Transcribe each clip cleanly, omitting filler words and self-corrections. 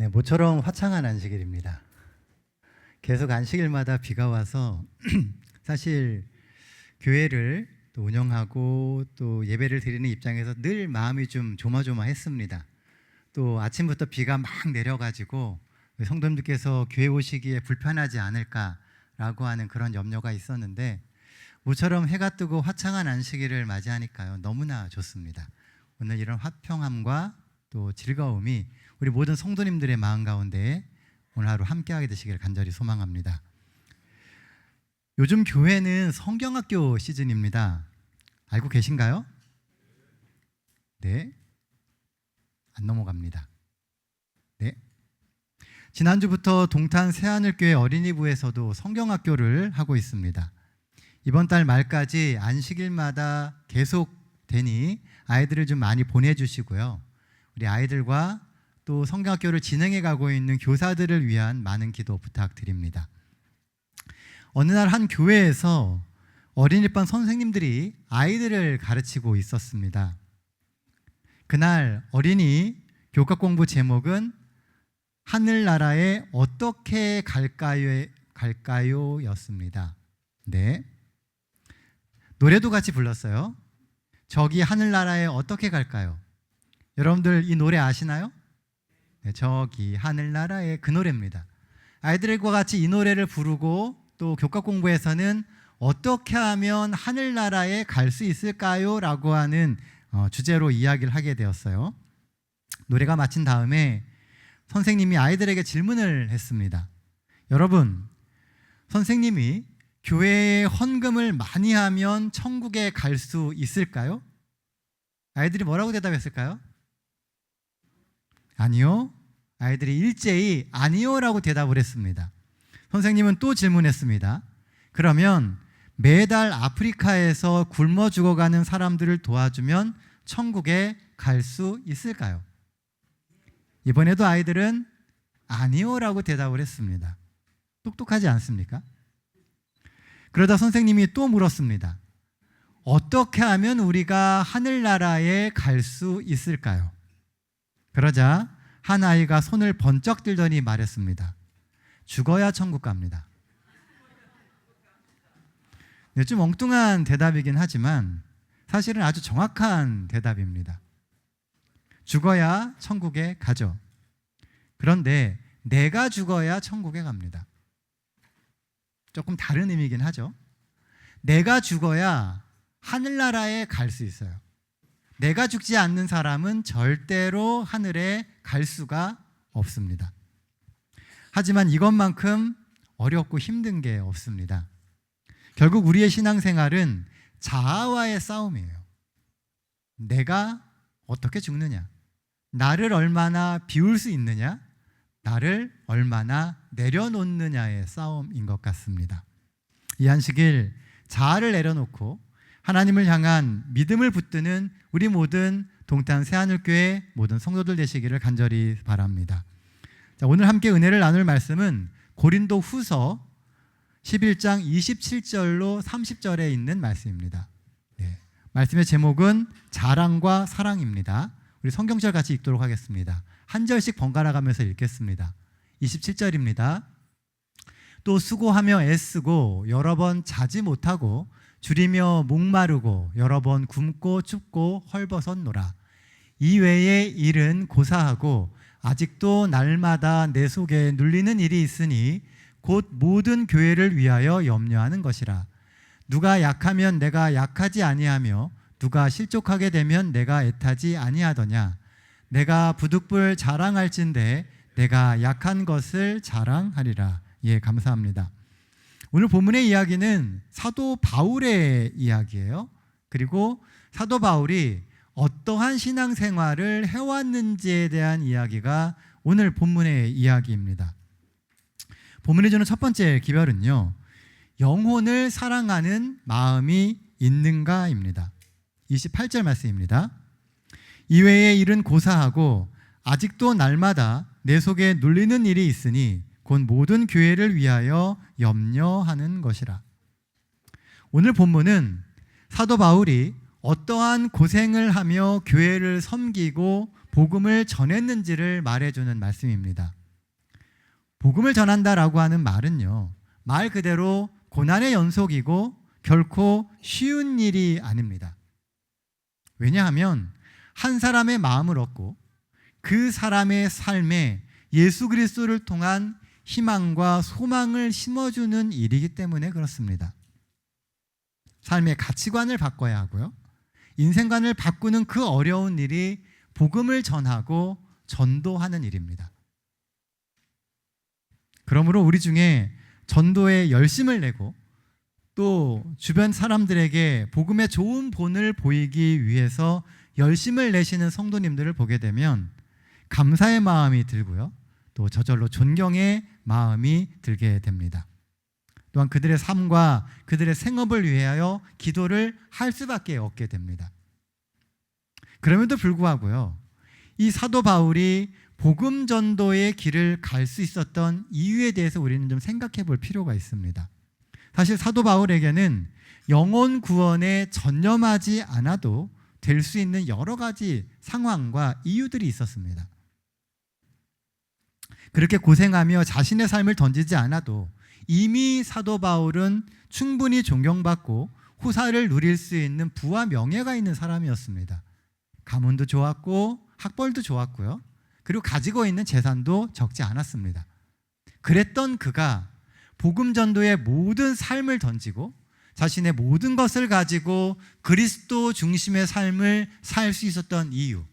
네, 모처럼 화창한 안식일입니다. 계속 안식일마다 비가 와서 사실 교회를 또 운영하고 또 예배를 드리는 입장에서 늘 마음이 좀 조마조마했습니다. 또 아침부터 비가 막 내려가지고 성도님들께서 교회 오시기에 불편하지 않을까라고 하는 그런 염려가 있었는데 모처럼 해가 뜨고 화창한 안식일을 맞이하니까요, 너무나 좋습니다. 오늘 이런 화평함과 또 즐거움이 우리 모든 성도님들의 마음 가운데 오늘 하루 함께하게 되시길 간절히 소망합니다. 요즘 교회는 성경학교 시즌입니다. 알고 계신가요? 네, 안 넘어갑니다. 네, 지난주부터 동탄 새하늘교회 어린이부에서도 성경학교를 하고 있습니다. 이번 달 말까지 안식일마다 계속 되니 아이들을 좀 많이 보내주시고요, 우리 아이들과 또 성경학교를 진행해 가고 있는 교사들을 위한 많은 기도 부탁드립니다. 어느 날 한 교회에서 어린이반 선생님들이 아이들을 가르치고 있었습니다. 그날 어린이 교과 공부 제목은 하늘나라에 어떻게 갈까요? 였습니다. 네, 노래도 같이 불렀어요. 저기 하늘나라에 어떻게 갈까요? 여러분들 이 노래 아시나요? 네, 저기 하늘나라에, 그 노래입니다. 아이들과 같이 이 노래를 부르고 또 교과 공부에서는 어떻게 하면 하늘나라에 갈 수 있을까요? 라고 하는 주제로 이야기를 하게 되었어요. 노래가 마친 다음에 선생님이 아이들에게 질문을 했습니다. 여러분, 선생님이 교회에 헌금을 많이 하면 천국에 갈 수 있을까요? 아이들이 뭐라고 대답했을까요? 아니요. 아이들이 일제히 아니요라고 대답을 했습니다. 선생님은 또 질문했습니다. 그러면 매달 아프리카에서 굶어 죽어가는 사람들을 도와주면 천국에 갈 수 있을까요? 이번에도 아이들은 아니요라고 대답을 했습니다. 똑똑하지 않습니까? 그러다 선생님이 또 물었습니다. 어떻게 하면 우리가 하늘나라에 갈 수 있을까요? 그러자 한 아이가 손을 번쩍 들더니 말했습니다. 죽어야 천국 갑니다. 네, 좀 엉뚱한 대답이긴 하지만 사실은 아주 정확한 대답입니다. 죽어야 천국에 가죠. 그런데 내가 죽어야 천국에 갑니다. 조금 다른 의미이긴 하죠. 내가 죽어야 하늘나라에 갈 수 있어요. 내가 죽지 않는 사람은 절대로 하늘에 갈 수가 없습니다. 하지만 이것만큼 어렵고 힘든 게 없습니다. 결국 우리의 신앙생활은 자아와의 싸움이에요. 내가 어떻게 죽느냐, 나를 얼마나 비울 수 있느냐, 나를 얼마나 내려놓느냐의 싸움인 것 같습니다. 이 안식일 자아를 내려놓고 하나님을 향한 믿음을 붙드는 우리 모든 동탄 새하늘교회 모든 성도들 되시기를 간절히 바랍니다. 자, 오늘 함께 은혜를 나눌 말씀은 고린도 후서 11장 27절로 30절에 있는 말씀입니다. 네, 말씀의 제목은 자랑과 사랑입니다. 우리 성경절 같이 읽도록 하겠습니다. 한 절씩 번갈아 가면서 읽겠습니다. 27절입니다. 또 수고하며 애쓰고 여러 번 자지 못하고 줄이며 목마르고 여러 번 굶고 춥고 헐벗었노라. 이 외의 일은 고사하고 아직도 날마다 내 속에 눌리는 일이 있으니 곧 모든 교회를 위하여 염려하는 것이라. 누가 약하면 내가 약하지 아니하며 누가 실족하게 되면 내가 애타지 아니하더냐. 내가 부득불 자랑할진대 내가 약한 것을 자랑하리라. 예, 감사합니다. 오늘 본문의 이야기는 사도 바울의 이야기예요. 그리고 사도 바울이 어떠한 신앙생활을 해왔는지에 대한 이야기가 오늘 본문의 이야기입니다. 본문이 주는 첫 번째 기별은요, 영혼을 사랑하는 마음이 있는가입니다. 28절 말씀입니다. 이외의 일은 고사하고 아직도 날마다 내 속에 눌리는 일이 있으니 곧 모든 교회를 위하여 염려하는 것이라. 오늘 본문은 사도 바울이 어떠한 고생을 하며 교회를 섬기고 복음을 전했는지를 말해주는 말씀입니다. 복음을 전한다라고 하는 말은요, 말 그대로 고난의 연속이고 결코 쉬운 일이 아닙니다. 왜냐하면 한 사람의 마음을 얻고 그 사람의 삶에 예수 그리스도를 통한 희망과 소망을 심어주는 일이기 때문에 그렇습니다. 삶의 가치관을 바꿔야 하고요, 인생관을 바꾸는 그 어려운 일이 복음을 전하고 전도하는 일입니다. 그러므로 우리 중에 전도에 열심을 내고 또 주변 사람들에게 복음의 좋은 본을 보이기 위해서 열심을 내시는 성도님들을 보게 되면 감사의 마음이 들고요, 또 저절로 존경의 마음이 들게 됩니다. 또한 그들의 삶과 그들의 생업을 위하여 기도를 할 수밖에 없게 됩니다. 그럼에도 불구하고요, 이 사도 바울이 복음 전도의 길을 갈 수 있었던 이유에 대해서 우리는 좀 생각해 볼 필요가 있습니다. 사실 사도 바울에게는 영혼 구원에 전념하지 않아도 될 수 있는 여러 가지 상황과 이유들이 있었습니다. 그렇게 고생하며 자신의 삶을 던지지 않아도 이미 사도 바울은 충분히 존경받고 후사를 누릴 수 있는 부와 명예가 있는 사람이었습니다. 가문도 좋았고 학벌도 좋았고요, 그리고 가지고 있는 재산도 적지 않았습니다. 그랬던 그가 복음 전도의 모든 삶을 던지고 자신의 모든 것을 가지고 그리스도 중심의 삶을 살 수 있었던 이유,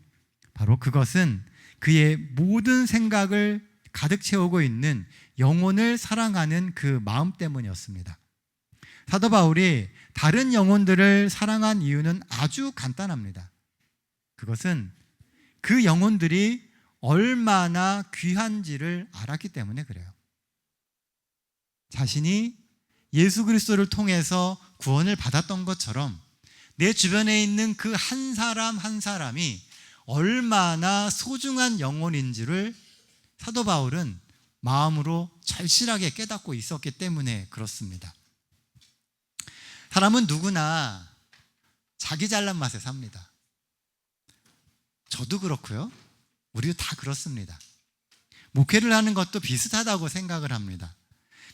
바로 그것은 그의 모든 생각을 가득 채우고 있는 영혼을 사랑하는 그 마음 때문이었습니다. 사도 바울이 다른 영혼들을 사랑한 이유는 아주 간단합니다. 그것은 그 영혼들이 얼마나 귀한지를 알았기 때문에 그래요. 자신이 예수 그리스도를 통해서 구원을 받았던 것처럼 내 주변에 있는 그 한 사람 한 사람이 얼마나 소중한 영혼인지를 사도 바울은 마음으로 절실하게 깨닫고 있었기 때문에 그렇습니다. 사람은 누구나 자기 잘난 맛에 삽니다. 저도 그렇고요, 우리도 다 그렇습니다. 목회를 하는 것도 비슷하다고 생각을 합니다.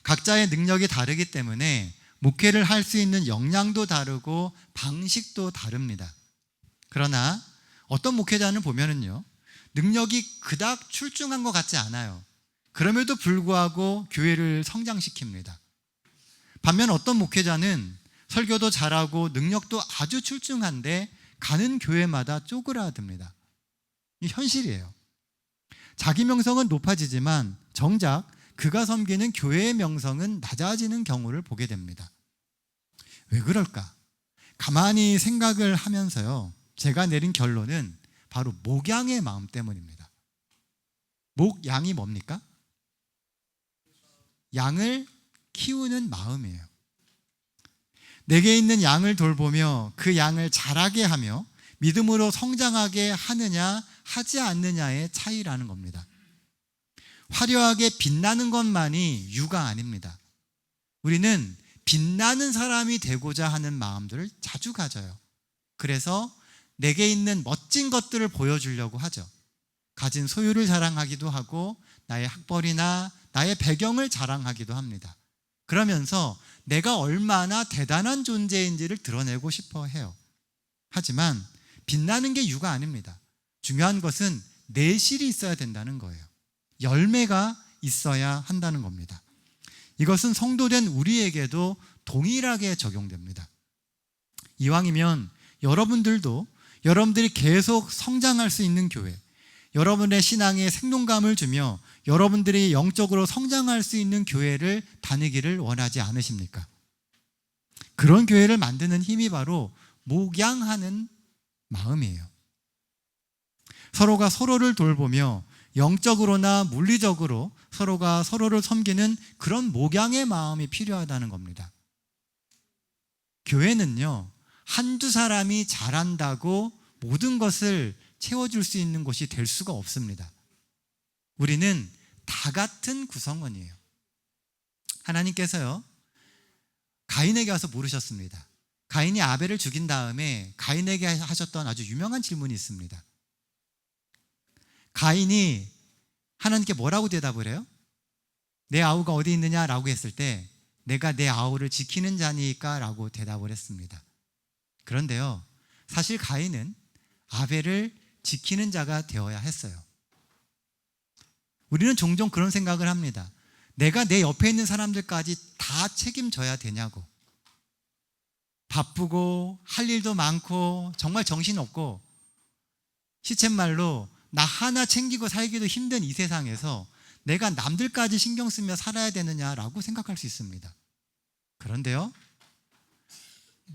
각자의 능력이 다르기 때문에 목회를 할 수 있는 역량도 다르고 방식도 다릅니다. 그러나 어떤 목회자는 보면은요, 능력이 그닥 출중한 것 같지 않아요. 그럼에도 불구하고 교회를 성장시킵니다. 반면 어떤 목회자는 설교도 잘하고 능력도 아주 출중한데 가는 교회마다 쪼그라듭니다. 이 현실이에요. 자기 명성은 높아지지만 정작 그가 섬기는 교회의 명성은 낮아지는 경우를 보게 됩니다. 왜 그럴까? 가만히 생각을 하면서요, 제가 내린 결론은 바로 목양의 마음 때문입니다. 목양이 뭡니까? 양을 키우는 마음이에요. 내게 있는 양을 돌보며 그 양을 자라게 하며 믿음으로 성장하게 하느냐 하지 않느냐의 차이라는 겁니다. 화려하게 빛나는 것만이 유가 아닙니다. 우리는 빛나는 사람이 되고자 하는 마음들을 자주 가져요. 그래서 내게 있는 멋진 것들을 보여주려고 하죠. 가진 소유를 자랑하기도 하고 나의 학벌이나 나의 배경을 자랑하기도 합니다. 그러면서 내가 얼마나 대단한 존재인지를 드러내고 싶어 해요. 하지만 빛나는 게 유가 아닙니다. 중요한 것은 내실이 있어야 된다는 거예요. 열매가 있어야 한다는 겁니다. 이것은 성도된 우리에게도 동일하게 적용됩니다. 이왕이면 여러분들도 여러분들이 계속 성장할 수 있는 교회, 여러분의 신앙에 생동감을 주며 여러분들이 영적으로 성장할 수 있는 교회를 다니기를 원하지 않으십니까? 그런 교회를 만드는 힘이 바로 목양하는 마음이에요. 서로가 서로를 돌보며 영적으로나 물리적으로 서로가 서로를 섬기는 그런 목양의 마음이 필요하다는 겁니다. 교회는요, 한두 사람이 잘한다고 모든 것을 채워줄 수 있는 곳이 될 수가 없습니다. 우리는 다 같은 구성원이에요. 하나님께서요, 가인에게 와서 물으셨습니다. 가인이 아벨을 죽인 다음에 가인에게 하셨던 아주 유명한 질문이 있습니다. 가인이 하나님께 뭐라고 대답을 해요? 내 아우가 어디 있느냐라고 했을 때 내가 내 아우를 지키는 자니까 라고 대답을 했습니다. 그런데요, 사실 가인은 아벨을 지키는 자가 되어야 했어요. 우리는 종종 그런 생각을 합니다. 내가 내 옆에 있는 사람들까지 다 책임져야 되냐고. 바쁘고 할 일도 많고 정말 정신없고 시쳇말로 나 하나 챙기고 살기도 힘든 이 세상에서 내가 남들까지 신경 쓰며 살아야 되느냐라고 생각할 수 있습니다. 그런데요,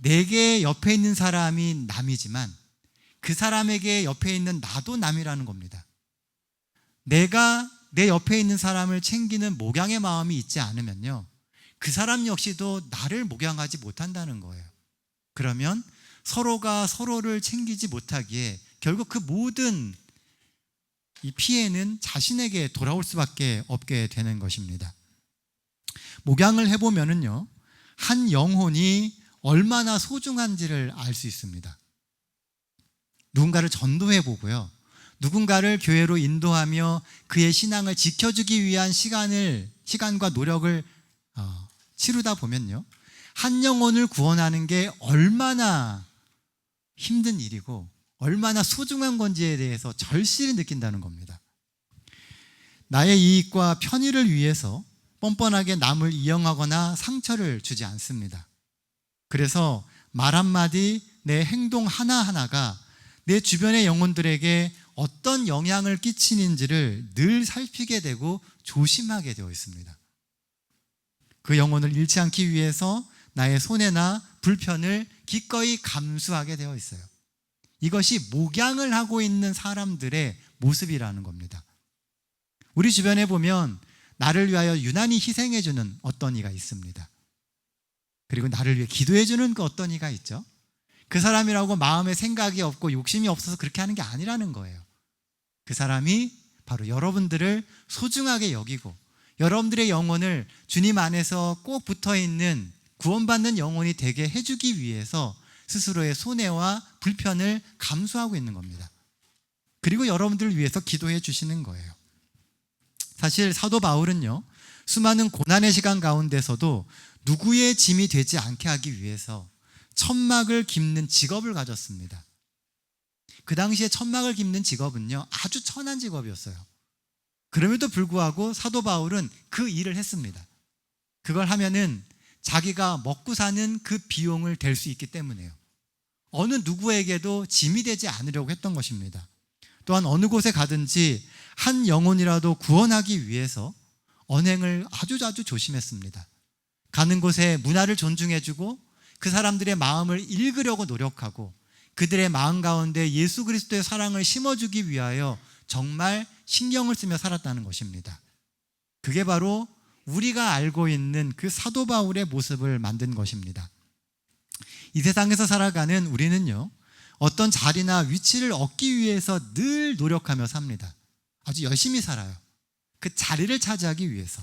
내게 옆에 있는 사람이 남이지만 그 사람에게 옆에 있는 나도 남이라는 겁니다. 내가 내 옆에 있는 사람을 챙기는 목양의 마음이 있지 않으면요, 그 사람 역시도 나를 목양하지 못한다는 거예요. 그러면 서로가 서로를 챙기지 못하기에 결국 그 모든 이 피해는 자신에게 돌아올 수밖에 없게 되는 것입니다. 목양을 해보면은요, 한 영혼이 얼마나 소중한지를 알 수 있습니다. 누군가를 전도해보고요, 누군가를 교회로 인도하며 그의 신앙을 지켜주기 위한 시간과 노력을 치르다 보면요, 한 영혼을 구원하는 게 얼마나 힘든 일이고 얼마나 소중한 건지에 대해서 절실히 느낀다는 겁니다. 나의 이익과 편의를 위해서 뻔뻔하게 남을 이용하거나 상처를 주지 않습니다. 그래서 말 한마디, 내 행동 하나하나가 내 주변의 영혼들에게 어떤 영향을 끼치는지를 늘 살피게 되고 조심하게 되어 있습니다. 그 영혼을 잃지 않기 위해서 나의 손해나 불편을 기꺼이 감수하게 되어 있어요. 이것이 목양을 하고 있는 사람들의 모습이라는 겁니다. 우리 주변에 보면 나를 위하여 유난히 희생해주는 어떤 이가 있습니다. 그리고 나를 위해 기도해주는 그 어떤 이가 있죠. 그 사람이라고 마음에 생각이 없고 욕심이 없어서 그렇게 하는 게 아니라는 거예요. 그 사람이 바로 여러분들을 소중하게 여기고 여러분들의 영혼을 주님 안에서 꼭 붙어있는 구원받는 영혼이 되게 해주기 위해서 스스로의 손해와 불편을 감수하고 있는 겁니다. 그리고 여러분들을 위해서 기도해 주시는 거예요. 사실 사도 바울은요, 수많은 고난의 시간 가운데서도 누구의 짐이 되지 않게 하기 위해서 천막을 깁는 직업을 가졌습니다. 그 당시에 천막을 깁는 직업은요, 아주 천한 직업이었어요. 그럼에도 불구하고 사도 바울은 그 일을 했습니다. 그걸 하면은 자기가 먹고 사는 그 비용을 댈 수 있기 때문에요. 어느 누구에게도 짐이 되지 않으려고 했던 것입니다. 또한 어느 곳에 가든지 한 영혼이라도 구원하기 위해서 언행을 아주 조심했습니다. 가는 곳에 문화를 존중해주고 그 사람들의 마음을 읽으려고 노력하고 그들의 마음 가운데 예수 그리스도의 사랑을 심어주기 위하여 정말 신경을 쓰며 살았다는 것입니다. 그게 바로 우리가 알고 있는 그 사도 바울의 모습을 만든 것입니다. 이 세상에서 살아가는 우리는요, 어떤 자리나 위치를 얻기 위해서 늘 노력하며 삽니다. 아주 열심히 살아요. 그 자리를 차지하기 위해서.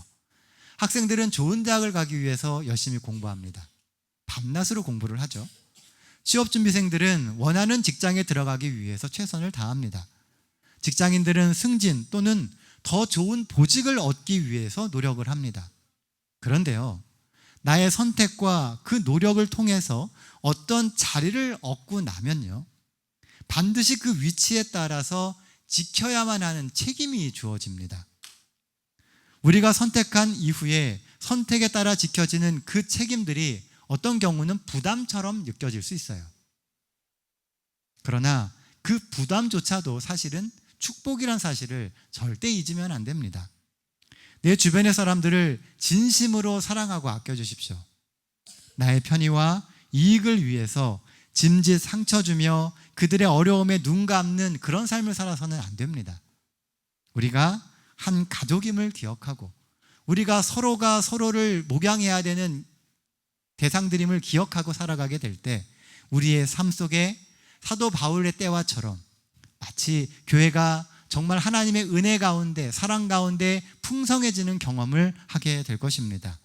학생들은 좋은 대학을 가기 위해서 열심히 공부합니다. 밤낮으로 공부를 하죠. 취업준비생들은 원하는 직장에 들어가기 위해서 최선을 다합니다. 직장인들은 승진 또는 더 좋은 보직을 얻기 위해서 노력을 합니다. 그런데요, 나의 선택과 그 노력을 통해서 어떤 자리를 얻고 나면요, 반드시 그 위치에 따라서 지켜야만 하는 책임이 주어집니다. 우리가 선택한 이후에 선택에 따라 지켜지는 그 책임들이 어떤 경우는 부담처럼 느껴질 수 있어요. 그러나 그 부담조차도 사실은 축복이란 사실을 절대 잊으면 안 됩니다. 내 주변의 사람들을 진심으로 사랑하고 아껴주십시오. 나의 편의와 이익을 위해서 짐짓 상처 주며 그들의 어려움에 눈 감는 그런 삶을 살아서는 안 됩니다. 우리가 한 가족임을 기억하고 우리가 서로가 서로를 목양해야 되는 대상들임을 기억하고 살아가게 될 때 우리의 삶 속에 사도 바울의 때와처럼 마치 교회가 정말 하나님의 은혜 가운데 사랑 가운데 풍성해지는 경험을 하게 될 것입니다.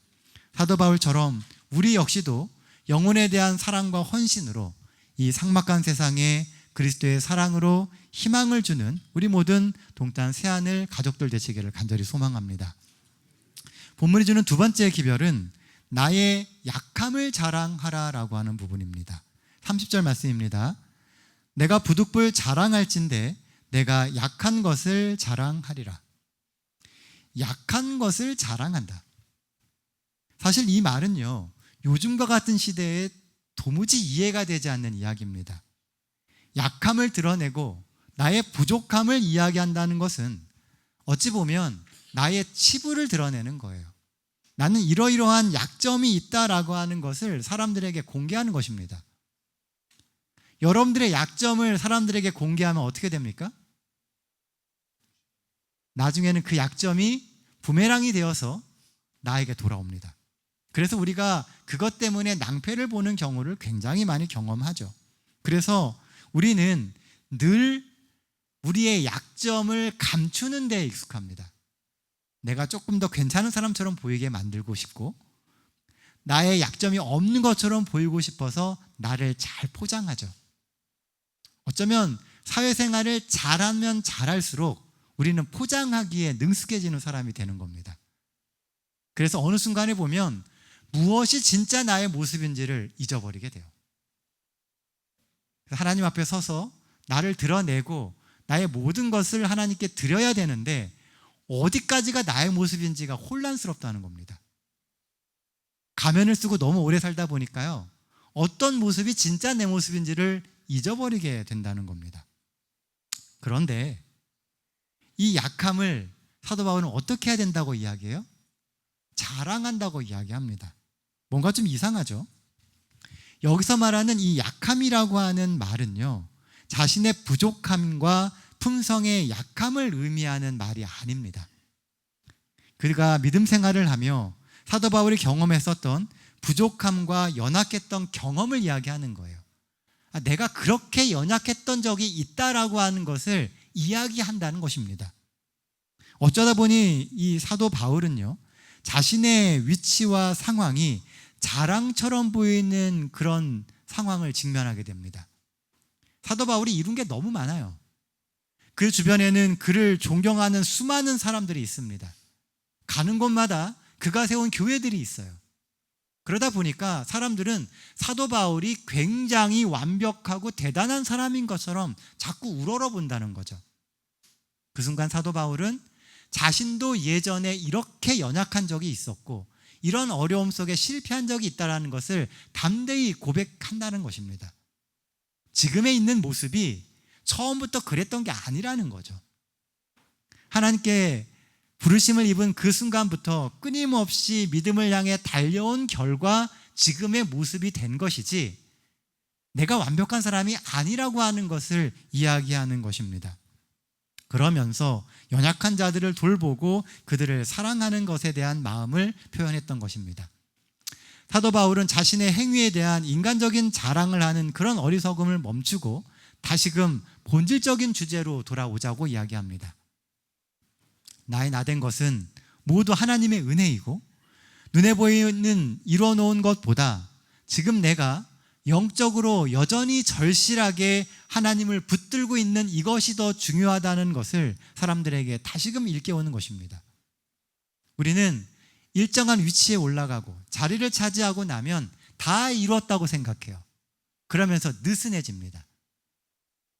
사도 바울처럼 우리 역시도 영혼에 대한 사랑과 헌신으로 이 삭막한 세상에 그리스도의 사랑으로 희망을 주는 우리 모든 동탄 새하늘 가족들 되시기를 간절히 소망합니다. 본문이 주는 두 번째 기별은 나의 약함을 자랑하라라고 하는 부분입니다. 30절 말씀입니다. 내가 부득불 자랑할진대 내가 약한 것을 자랑하리라. 약한 것을 자랑한다. 사실 이 말은요, 요즘과 같은 시대에 도무지 이해가 되지 않는 이야기입니다. 약함을 드러내고 나의 부족함을 이야기한다는 것은 어찌 보면 나의 치부를 드러내는 거예요. 나는 이러이러한 약점이 있다라고 하는 것을 사람들에게 공개하는 것입니다. 여러분들의 약점을 사람들에게 공개하면 어떻게 됩니까? 나중에는 그 약점이 부메랑이 되어서 나에게 돌아옵니다. 그래서 우리가 그것 때문에 낭패를 보는 경우를 굉장히 많이 경험하죠. 그래서 우리는 늘 우리의 약점을 감추는 데 익숙합니다. 내가 조금 더 괜찮은 사람처럼 보이게 만들고 싶고, 나의 약점이 없는 것처럼 보이고 싶어서 나를 잘 포장하죠. 어쩌면 사회생활을 잘하면 잘할수록 우리는 포장하기에 능숙해지는 사람이 되는 겁니다. 그래서 어느 순간에 보면 무엇이 진짜 나의 모습인지를 잊어버리게 돼요. 하나님 앞에 서서 나를 드러내고 나의 모든 것을 하나님께 드려야 되는데 어디까지가 나의 모습인지가 혼란스럽다는 겁니다. 가면을 쓰고 너무 오래 살다 보니까요, 어떤 모습이 진짜 내 모습인지를 잊어버리게 된다는 겁니다. 그런데 이 약함을 사도 바울은 어떻게 해야 된다고 이야기해요? 자랑한다고 이야기합니다. 뭔가 좀 이상하죠? 여기서 말하는 이 약함이라고 하는 말은요, 자신의 부족함과 품성의 약함을 의미하는 말이 아닙니다. 그가 믿음 생활을 하며 사도 바울이 경험했었던 부족함과 연약했던 경험을 이야기하는 거예요. 내가 그렇게 연약했던 적이 있다라고 하는 것을 이야기한다는 것입니다. 어쩌다 보니 이 사도 바울은요, 자신의 위치와 상황이 자랑처럼 보이는 그런 상황을 직면하게 됩니다. 사도 바울이 이룬 게 너무 많아요. 그 주변에는 그를 존경하는 수많은 사람들이 있습니다. 가는 곳마다 그가 세운 교회들이 있어요. 그러다 보니까 사람들은 사도 바울이 굉장히 완벽하고 대단한 사람인 것처럼 자꾸 우러러본다는 거죠. 그 순간 사도 바울은 자신도 예전에 이렇게 연약한 적이 있었고 이런 어려움 속에 실패한 적이 있다는 것을 담대히 고백한다는 것입니다. 지금에 있는 모습이 처음부터 그랬던 게 아니라는 거죠. 하나님께 부르심을 입은 그 순간부터 끊임없이 믿음을 향해 달려온 결과 지금의 모습이 된 것이지 내가 완벽한 사람이 아니라고 하는 것을 이야기하는 것입니다. 그러면서 연약한 자들을 돌보고 그들을 사랑하는 것에 대한 마음을 표현했던 것입니다. 사도 바울은 자신의 행위에 대한 인간적인 자랑을 하는 그런 어리석음을 멈추고 다시금 본질적인 주제로 돌아오자고 이야기합니다. 나의 나된 것은 모두 하나님의 은혜이고 눈에 보이는 이뤄놓은 것보다 지금 내가 영적으로 여전히 절실하게 하나님을 붙들고 있는 이것이 더 중요하다는 것을 사람들에게 다시금 일깨우는 것입니다. 우리는 일정한 위치에 올라가고 자리를 차지하고 나면 다 이뤘다고 생각해요. 그러면서 느슨해집니다.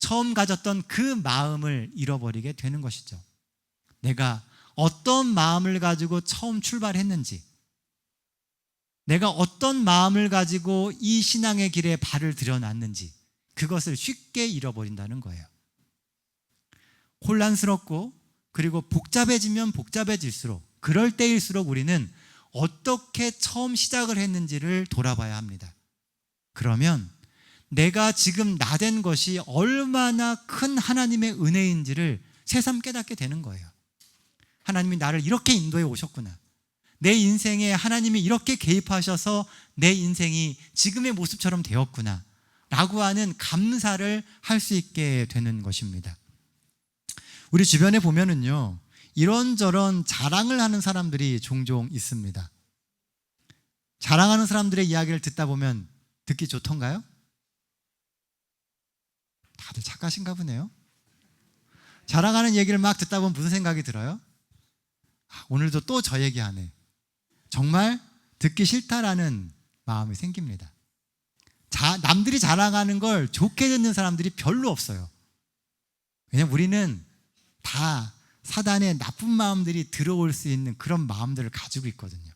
처음 가졌던 그 마음을 잃어버리게 되는 것이죠. 내가 어떤 마음을 가지고 처음 출발했는지, 내가 어떤 마음을 가지고 이 신앙의 길에 발을 들여놨는지 그것을 쉽게 잃어버린다는 거예요. 혼란스럽고 그리고 복잡해지면 복잡해질수록 그럴 때일수록 우리는 어떻게 처음 시작을 했는지를 돌아봐야 합니다. 그러면 내가 지금 나된 것이 얼마나 큰 하나님의 은혜인지를 새삼 깨닫게 되는 거예요. 하나님이 나를 이렇게 인도해 오셨구나. 내 인생에 하나님이 이렇게 개입하셔서 내 인생이 지금의 모습처럼 되었구나 라고 하는 감사를 할 수 있게 되는 것입니다. 우리 주변에 보면은요, 이런저런 자랑을 하는 사람들이 종종 있습니다. 자랑하는 사람들의 이야기를 듣다 보면 듣기 좋던가요? 다들 착하신가 보네요. 자랑하는 얘기를 막 듣다 보면 무슨 생각이 들어요? 오늘도 또 저 얘기하네. 정말 듣기 싫다라는 마음이 생깁니다. 남들이 자랑하는 걸 좋게 듣는 사람들이 별로 없어요. 왜냐면 우리는 다 사단의 나쁜 마음들이 들어올 수 있는 그런 마음들을 가지고 있거든요.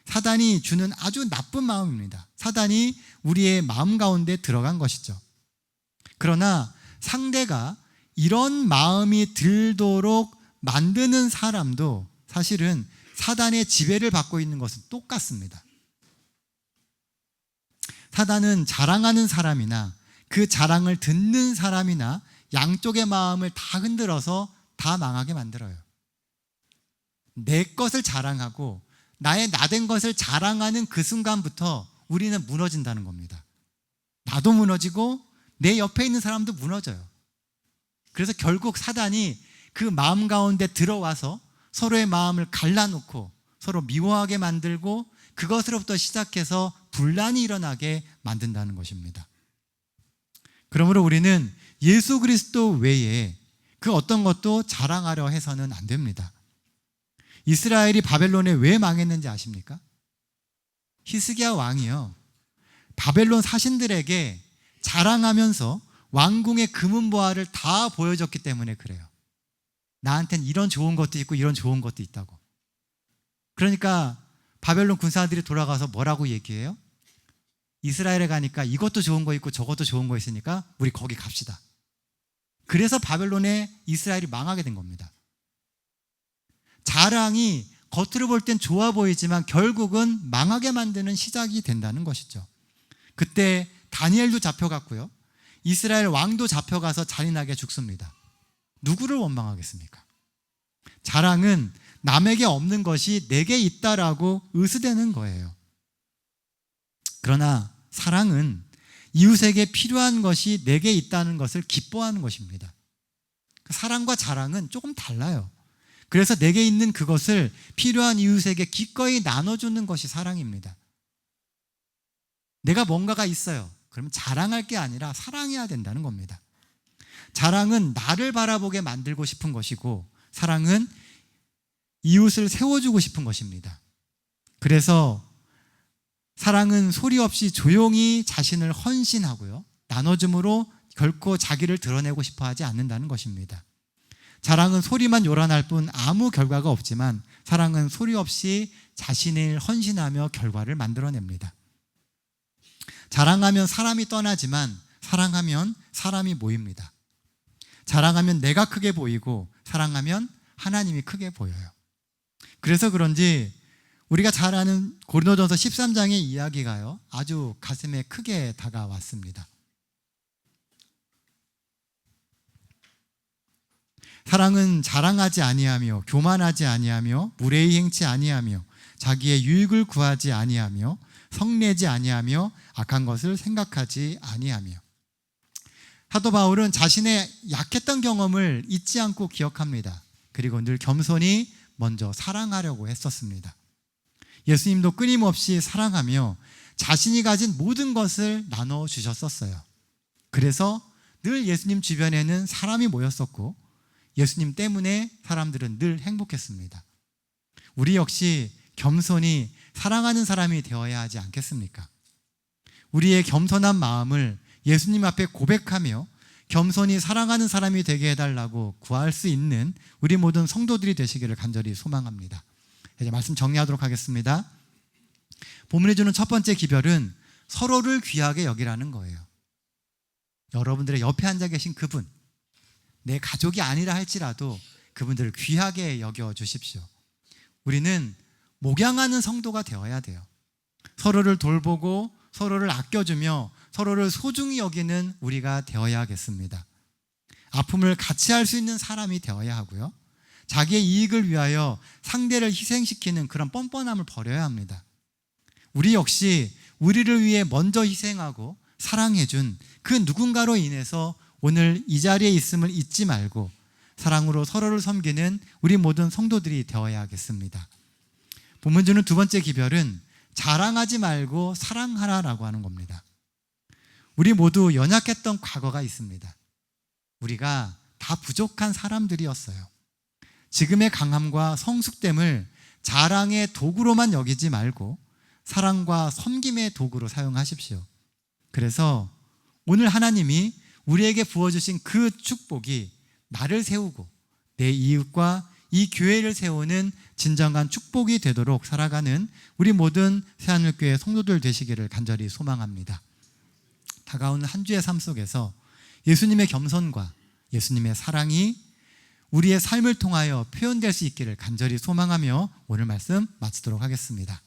사단이 주는 아주 나쁜 마음입니다. 사단이 우리의 마음 가운데 들어간 것이죠. 그러나 상대가 이런 마음이 들도록 만드는 사람도 사실은 사단의 지배를 받고 있는 것은 똑같습니다. 사단은 자랑하는 사람이나 그 자랑을 듣는 사람이나 양쪽의 마음을 다 흔들어서 다 망하게 만들어요. 내 것을 자랑하고 나의 나된 것을 자랑하는 그 순간부터 우리는 무너진다는 겁니다. 나도 무너지고 내 옆에 있는 사람도 무너져요. 그래서 결국 사단이 그 마음 가운데 들어와서 서로의 마음을 갈라놓고 서로 미워하게 만들고 그것으로부터 시작해서 분란이 일어나게 만든다는 것입니다. 그러므로 우리는 예수 그리스도 외에 그 어떤 것도 자랑하려 해서는 안 됩니다. 이스라엘이 바벨론에 왜 망했는지 아십니까? 히스기야 왕이요, 바벨론 사신들에게 자랑하면서 왕궁의 금은보화를 다 보여줬기 때문에 그래요. 나한텐 이런 좋은 것도 있고 이런 좋은 것도 있다고. 그러니까 바벨론 군사들이 돌아가서 뭐라고 얘기해요? 이스라엘에 가니까 이것도 좋은 거 있고 저것도 좋은 거 있으니까 우리 거기 갑시다. 그래서 바벨론에 이스라엘이 망하게 된 겁니다. 자랑이 겉으로 볼 땐 좋아 보이지만 결국은 망하게 만드는 시작이 된다는 것이죠. 그때 다니엘도 잡혀갔고요, 이스라엘 왕도 잡혀가서 잔인하게 죽습니다. 누구를 원망하겠습니까? 자랑은 남에게 없는 것이 내게 있다라고 의스대는 거예요. 그러나 사랑은 이웃에게 필요한 것이 내게 있다는 것을 기뻐하는 것입니다. 사랑과 자랑은 조금 달라요. 그래서 내게 있는 그것을 필요한 이웃에게 기꺼이 나눠주는 것이 사랑입니다. 내가 뭔가가 있어요. 그러면 자랑할 게 아니라 사랑해야 된다는 겁니다. 자랑은 나를 바라보게 만들고 싶은 것이고, 사랑은 이웃을 세워주고 싶은 것입니다. 그래서 사랑은 소리 없이 조용히 자신을 헌신하고요, 나눠줌으로 결코 자기를 드러내고 싶어 하지 않는다는 것입니다. 자랑은 소리만 요란할 뿐 아무 결과가 없지만, 사랑은 소리 없이 자신을 헌신하며 결과를 만들어냅니다. 자랑하면 사람이 떠나지만 사랑하면 사람이 모입니다. 자랑하면 내가 크게 보이고 사랑하면 하나님이 크게 보여요. 그래서 그런지 우리가 잘 아는 고린도전서 13장의 이야기가요, 아주 가슴에 크게 다가왔습니다. 사랑은 자랑하지 아니하며 교만하지 아니하며 무례히 행치 아니하며 자기의 유익을 구하지 아니하며 성내지 아니하며 악한 것을 생각하지 아니하며. 사도 바울은 자신의 약했던 경험을 잊지 않고 기억합니다. 그리고 늘 겸손히 먼저 사랑하려고 했었습니다. 예수님도 끊임없이 사랑하며 자신이 가진 모든 것을 나눠주셨었어요. 그래서 늘 예수님 주변에는 사람이 모였었고 예수님 때문에 사람들은 늘 행복했습니다. 우리 역시 겸손히 사랑하는 사람이 되어야 하지 않겠습니까? 우리의 겸손한 마음을 예수님 앞에 고백하며 겸손히 사랑하는 사람이 되게 해달라고 구할 수 있는 우리 모든 성도들이 되시기를 간절히 소망합니다. 이제 말씀 정리하도록 하겠습니다. 본문이 주는 첫 번째 기별은 서로를 귀하게 여기라는 거예요. 여러분들의 옆에 앉아 계신 그분, 내 가족이 아니라 할지라도 그분들을 귀하게 여겨주십시오. 우리는 목양하는 성도가 되어야 돼요. 서로를 돌보고 서로를 아껴주며 서로를 소중히 여기는 우리가 되어야겠습니다. 아픔을 같이 할 수 있는 사람이 되어야 하고요, 자기의 이익을 위하여 상대를 희생시키는 그런 뻔뻔함을 버려야 합니다. 우리 역시 우리를 위해 먼저 희생하고 사랑해준 그 누군가로 인해서 오늘 이 자리에 있음을 잊지 말고 사랑으로 서로를 섬기는 우리 모든 성도들이 되어야겠습니다. 본문 주는 두 번째 기별은 자랑하지 말고 사랑하라라고 하는 겁니다. 우리 모두 연약했던 과거가 있습니다. 우리가 다 부족한 사람들이었어요. 지금의 강함과 성숙됨을 자랑의 도구로만 여기지 말고 사랑과 섬김의 도구로 사용하십시오. 그래서 오늘 하나님이 우리에게 부어주신 그 축복이 나를 세우고 내 이웃과 이 교회를 세우는 진정한 축복이 되도록 살아가는 우리 모든 새하늘교회 성도들 되시기를 간절히 소망합니다. 다가오는 한 주의 삶 속에서 예수님의 겸손과 예수님의 사랑이 우리의 삶을 통하여 표현될 수 있기를 간절히 소망하며 오늘 말씀 마치도록 하겠습니다.